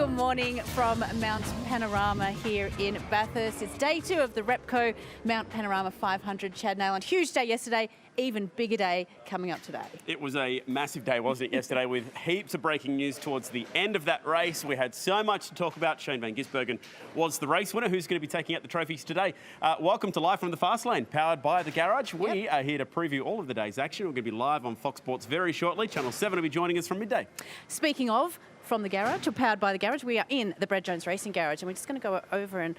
Good morning from Mount Panorama here in Bathurst. It's day 2 of the Repco Mount Panorama 500 Chad Nayland. Huge day yesterday, even bigger day coming up today. It was a massive day, wasn't it, yesterday, with heaps of breaking news towards the end of that race. We had so much to talk about. Shane Van Gisbergen was the race winner. Who's going to be taking out the trophies today? Welcome to Live from the Fast Lane, powered by The Garage. We are here to preview all of the day's action. We're going to be live on Fox Sports very shortly. Channel 7 will be joining us from midday. Speaking of from The Garage, or powered by The Garage, we are in the Brad Jones Racing Garage, and we're just going to go over and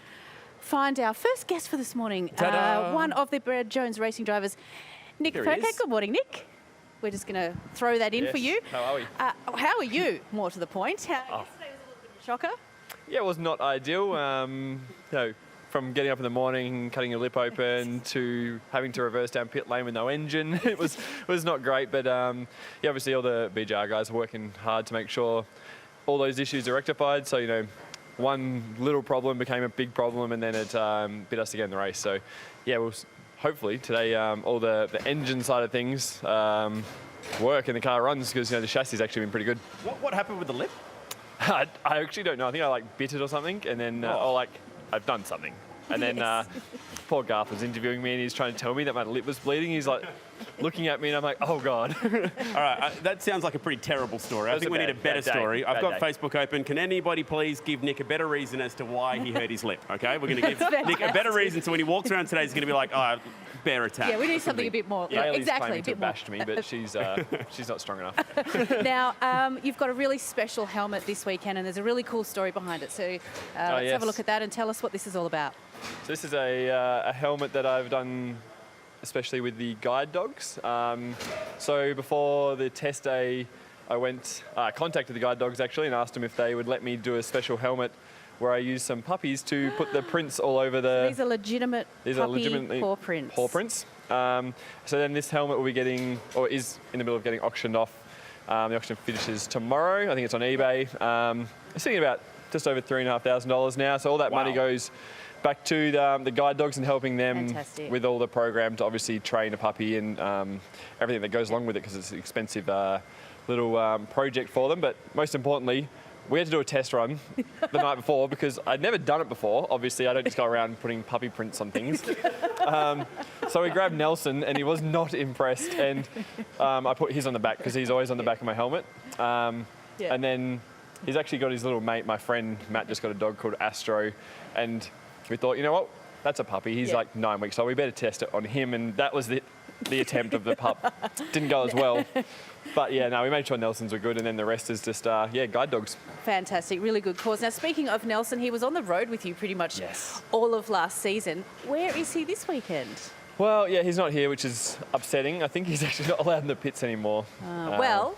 find our first guest for this morning. One of the Brad Jones Racing drivers, Nick Furcat. Good morning, Nick. We're just going to throw that in for you. How are we? How are you, more to the point? Yesterday was a little bit of a shocker. Yeah, it was not ideal. From getting up in the morning, cutting your lip open, to having to reverse down pit lane with no engine, it was not great. But obviously all the BJR guys are working hard to make sure all those issues are rectified. So, one little problem became a big problem, and then it bit us again in the race. So, yeah, we'll hopefully today all the engine side of things work and the car runs, because the chassis has actually been pretty good. What happened with the lip? I actually don't know. I think I bit it or something, and then I've done something. And then poor Garth was interviewing me, and he's trying to tell me that my lip was bleeding. He's like looking at me, and I'm like, oh God. All right, that sounds like a pretty terrible story. I think we need a better story. I've got Facebook open. Can anybody please give Nick a better reason as to why he hurt his lip? Okay, we're going to give Nick a better reason, so when he walks around today, he's going to be like, oh, bear attack. Yeah, we need something a bit more. Yeah, exactly, a bit more. Bashed me, but she's not strong enough. Now, you've got a really special helmet this weekend, and there's a really cool story behind it. So let's have a look at that and tell us what this is all about. So this is a helmet that I've done especially with the guide dogs. So before the test day, I contacted the guide dogs actually and asked them if they would let me do a special helmet where I use some puppies to put the prints all over the... So these are legitimate paw prints. Paw prints. So then this helmet will be getting, or is in the middle of getting auctioned off. The auction finishes tomorrow. I think it's on eBay. It's sitting about just over $3,500 now. So all that money goes back to the guide dogs and helping them with all the program to obviously train a puppy and everything that goes along with it, because it's an expensive little project for them. But most importantly, we had to do a test run the night before, because I'd never done it before. Obviously, I don't just go around putting puppy prints on things. So we grabbed Nelson, and he was not impressed. And I put his on the back, because he's always on the back of my helmet. And then he's actually got his little mate, my friend Matt, just got a dog called Astro. And we thought, you know what, that's a puppy. He's like 9 weeks old. We better test it on him. And that was the attempt of the pup. Didn't go as well. But yeah, no, we made sure Nelson's were good, and then the rest is just, guide dogs. Fantastic, really good cause. Now, speaking of Nelson, he was on the road with you pretty much all of last season. Where is he this weekend? Well, yeah, he's not here, which is upsetting. I think he's actually not allowed in the pits anymore. Well,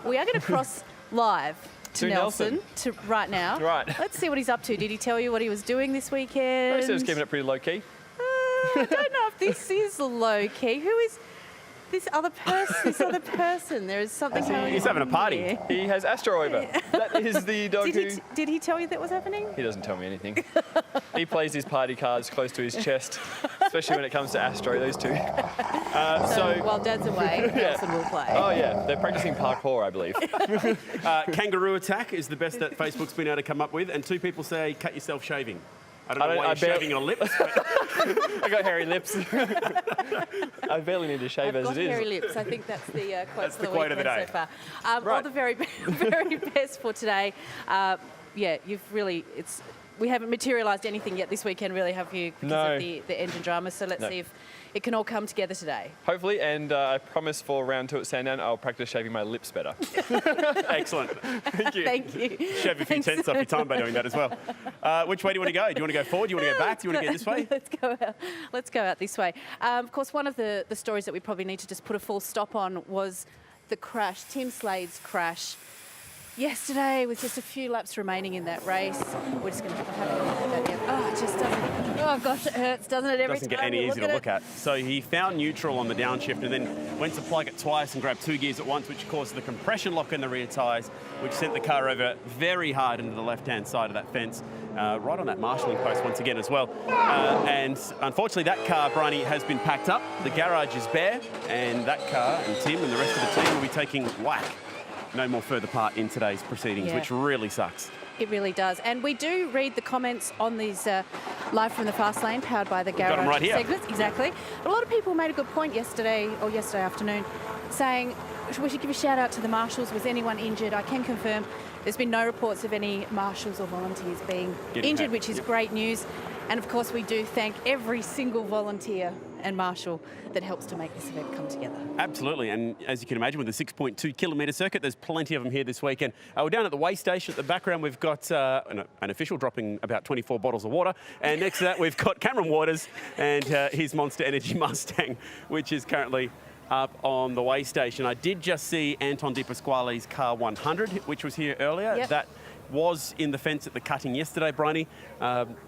we are going to cross live to Nelson right now. Right. Let's see what he's up to. Did he tell you what he was doing this weekend? I said he was keeping it pretty low-key. I don't know if this is low-key. Who is this other person? There is something going on. He's having a party. He has Astro over. That is the dog Did he tell you that was happening? He doesn't tell me anything. He plays his party cards close to his chest, especially when it comes to Astro, those two. So while Dad's away, Nelson will play. Oh, yeah. They're practicing parkour, I believe. Kangaroo attack is the best that Facebook's been able to come up with, and 2 people say, cut yourself shaving. I don't know why you're shaving your lips. I got hairy lips. I barely need to shave as it is. Hairy lips. I think that's the quote that's the quote of the day so far. All the very, very best for today. We haven't materialised anything yet this weekend, really, have you? Because of the engine drama. So let's see if it can all come together today. Hopefully, and I promise for round 2 at Sandown, I'll practice shaving my lips better. Excellent. Thank you. Thank you. Shave a few tenths off your time by doing that as well. Which way do you want to go? Do you want to go forward? Do you want to go back? Do you want to go this way? Let's go out this way. Of course, one of the stories that we probably need to just put a full stop on was the crash, Tim Slade's crash. Yesterday, with just a few laps remaining in that race, we're just going to have a look at that. Oh, it just doesn't. Oh gosh, it hurts, doesn't it? Every time. Doesn't get any easy to look at. So he found neutral on the downshift and then went to plug it twice and grabbed 2 gears at once, which caused the compression lock in the rear tyres, which sent the car over very hard into the left-hand side of that fence, right on that marshalling post once again as well. And unfortunately, that car, Bryony, has been packed up. The garage is bare, and that car and Tim and the rest of the team will be taking whack. No more further part in today's proceedings, which really sucks. It really does. And we do read the comments on these live from the fast lane, powered by the got 'em garage right here. segments. Exactly. But a lot of people made a good point yesterday afternoon, saying we should give a shout out to the marshals. Was anyone injured? I can confirm there's been no reports of any marshals or volunteers being injured, hurt. which is great news. And of course, we do thank every single volunteer and marshal that helps to make this event come together. Absolutely, and as you can imagine, with the 6.2 kilometre circuit, there's plenty of them here this weekend. We're down at the weigh station. At the background, we've got an official dropping about 24 bottles of water, and next to that, we've got Cameron Waters and his Monster Energy Mustang, which is currently up on the weigh station. I did just see Anton De Pasquale's car 100, which was here earlier. Yep. That was in the fence at the cutting yesterday, Bryony.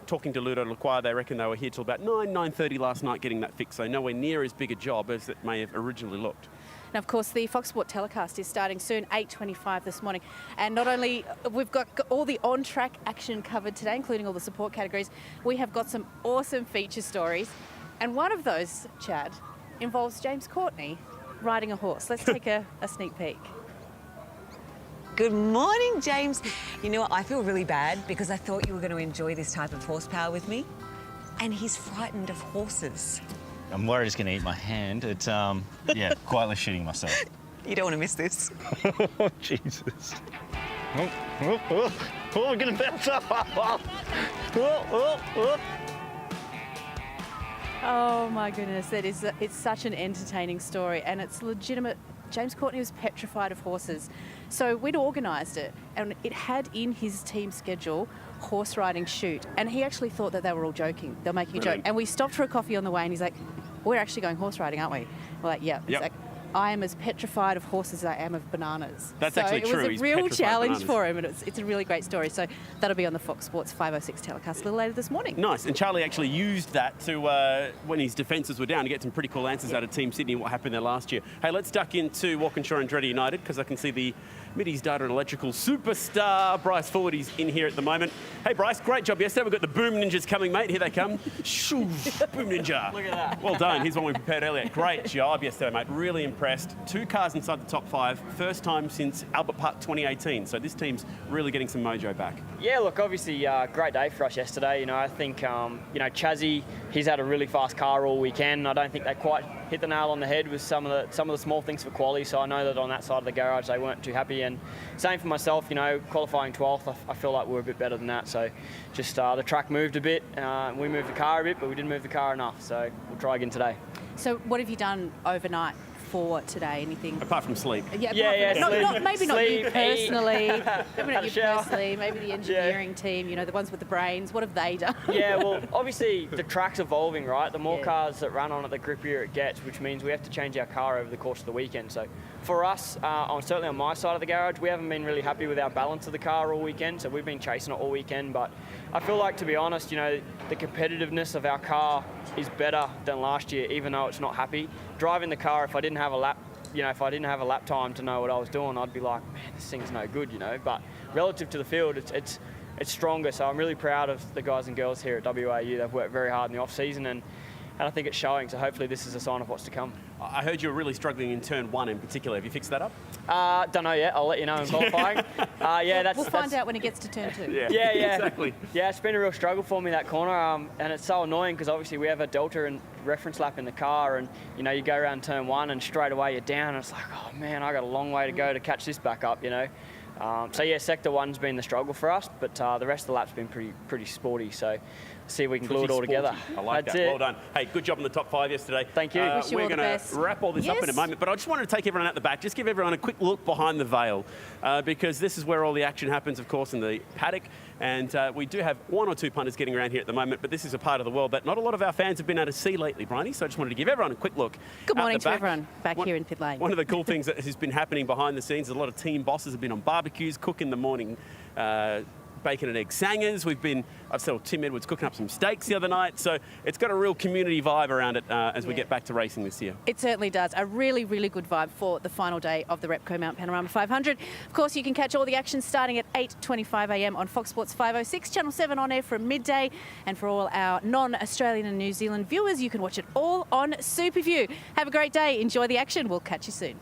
Talking to Ludo Lacroix, they reckon they were here till about 9:30 last night getting that fixed, so nowhere near as big a job as it may have originally looked. Now, of course, the Fox Sport telecast is starting soon, 8:25 this morning. And not only we've got all the on-track action covered today, including all the support categories, we have got some awesome feature stories. And one of those, Chad, involves James Courtney riding a horse. Let's take a sneak peek. Good morning, James. You know what, I feel really bad because I thought you were going to enjoy this type of horsepower with me. And he's frightened of horses. I'm worried it's going to eat my hand. It's, yeah, quietly shitting myself. You don't want to miss this. Oh, Jesus. I'm going to bounce up. Oh my goodness, it's such an entertaining story, and it's legitimate. James Courtney was petrified of horses. So we'd organised it, and it had in his team schedule horse riding shoot, and he actually thought that they were all joking. They're making a joke. And we stopped for a coffee on the way, and he's like, we're actually going horse riding, aren't we? We're like, yeah. He's like, I am as petrified of horses as I am of bananas. That's actually true. It was a He's real petrified of challenge bananas. for him, and it's a really great story. So that'll be on the Fox Sports 506 telecast a little later this morning. Nice, and Charlie actually used that to, when his defences were down, to get some pretty cool answers out of Team Sydney and what happened there last year. Hey, let's duck into Walkinshaw and Andretti United, because I can see the Middies Data and Electrical superstar Bryce Forward is in here at the moment. Hey Bryce, great job yesterday. We've got the Boom Ninjas coming, mate. Here they come. Shoo, Boom Ninja. Look at that. Well done. Here's one we prepared earlier. Great job yesterday, mate. Really impressed. 2 cars inside the top 5. First time since Albert Park 2018. So this team's really getting some mojo back. Yeah, look, obviously, great day for us yesterday. You know, I think, Chazzy, he's had a really fast car all weekend. I don't think they quite hit the nail on the head with some of the small things for quali. So I know that on that side of the garage, they weren't too happy. And same for myself, qualifying 12th, I feel like we're a bit better than that. So just the track moved a bit. We moved the car a bit, but we didn't move the car enough. So we'll try again today. So what have you done overnight for today? Anything? Apart from sleep. Yeah, sleep. Maybe not you Sleep, personally. Maybe not Have a you shower. personally. Maybe the engineering team. The ones with the brains. What have they done? Yeah, well, obviously the track's evolving, right? The more cars that run on it, the grippier it gets, which means we have to change our car over the course of the weekend. So for us, certainly on my side of the garage, we haven't been really happy with our balance of the car all weekend. So we've been chasing it all weekend. But I feel like, to be honest, the competitiveness of our car is better than last year, even though it's not happy. Driving the car, if I didn't have a lap, if I didn't have a lap time to know what I was doing, I'd be like, man, this thing's no good, But relative to the field, it's stronger. So I'm really proud of the guys and girls here at WAU. They've worked very hard in the off season, and I think it's showing. So hopefully this is a sign of what's to come. I heard you were really struggling in turn 1 in particular. Have you fixed that up? Don't know yet. I'll let you know in qualifying. We'll find out when it gets to turn 2. Yeah, exactly. Yeah, it's been a real struggle for me, that corner, and it's so annoying because obviously we have a delta and reference lap in the car, and you go around turn 1 and straight away you're down, and it's like, oh man, I got a long way to go to catch this back up, So yeah, sector 1's been the struggle for us, but the rest of the lap's been pretty sporty. So see if we can glue it all together. I like That's that. it. Well done. Hey, good job in the top 5 yesterday. Thank you. Wish you all We're the going best. to wrap all this up in a moment, but I just wanted to take everyone out the back, just give everyone a quick look behind the veil, because this is where all the action happens, of course, in the paddock. And we do have 1 or 2 punters getting around here at the moment, but this is a part of the world that not a lot of our fans have been able to see lately, Bryony. So I just wanted to give everyone a quick look. Good morning out the to back. everyone back here in pit lane. One of the cool things that has been happening behind the scenes is a lot of team bosses have been on barbecues, cooking the morning bacon and egg sangers. I saw Tim Edwards cooking up some steaks the other night. So it's got a real community vibe around it as we get back to racing this year. It certainly does. A really, really good vibe for the final day of the Repco Mount Panorama 500. Of course, you can catch all the action starting at 8:25 a.m. on Fox Sports 506, Channel 7 on air from midday. And for all our non-Australian and New Zealand viewers, you can watch it all on SuperView. Have a great day. Enjoy the action. We'll catch you soon.